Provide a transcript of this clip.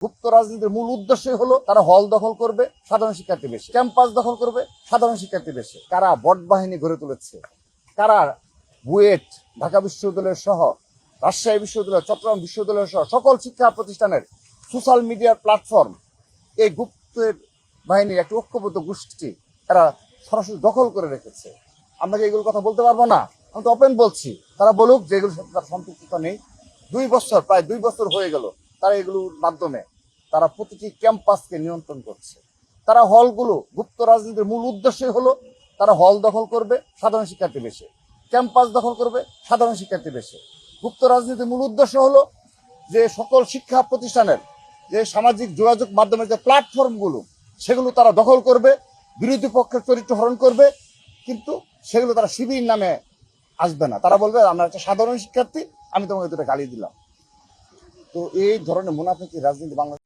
গুপ্ত রাজনীতির মূল উদ্দেশ্যই হলো তারা হল দখল করবে, সাধারণ শিক্ষার্থী বেশি, ক্যাম্পাস দখল করবে, সাধারণ শিক্ষার্থী বেশি। কারা বট বাহিনী গড়ে তুলেছে, কারা বুয়েট, ঢাকা বিশ্ববিদ্যালয় সহ, রাজশাহী বিশ্ববিদ্যালয়, চট্টগ্রাম বিশ্ববিদ্যালয় সহ সকল শিক্ষা প্রতিষ্ঠানের সোশ্যাল মিডিয়ার প্ল্যাটফর্ম এই গুপ্তের বাহিনীর একটি ঐক্যবদ্ধ গোষ্ঠী তারা সরাসরি দখল করে রেখেছে। আমরা কি এগুলোর কথা বলতে পারবো না? আমি তো ওপেন বলছি, তারা বলুক যে এগুলোর সাথে তার সম্পৃক্ততা নেই। প্রায় 2 বছর হয়ে গেল তারা এগুলোর মাধ্যমে তারা প্রতিটি ক্যাম্পাসকে নিয়ন্ত্রণ করছে। তারা হলগুলো, গুপ্ত রাজনীতির মূল উদ্দেশ্যই হলো তারা হল দখল করবে, সাধারণ শিক্ষার্থী বেশি, ক্যাম্পাস দখল করবে, সাধারণ শিক্ষার্থী বেশি। গুপ্ত রাজনীতির মূল উদ্দেশ্য হলো যে সকল শিক্ষা প্রতিষ্ঠানের যে সামাজিক যোগাযোগ মাধ্যমের যে প্ল্যাটফর্মগুলো সেগুলো তারা দখল করবে, বিরোধী পক্ষের চরিত্র হরণ করবে, কিন্তু সেগুলো তারা শিবির নামে আসবে না। তারা বলবে আমরা একটা সাধারণ শিক্ষার্থী, আমি তোমাকে দুটো গালি দিলাম। তো এই ধরনের মুনাফিকি রাজনীতি বাংলাদেশ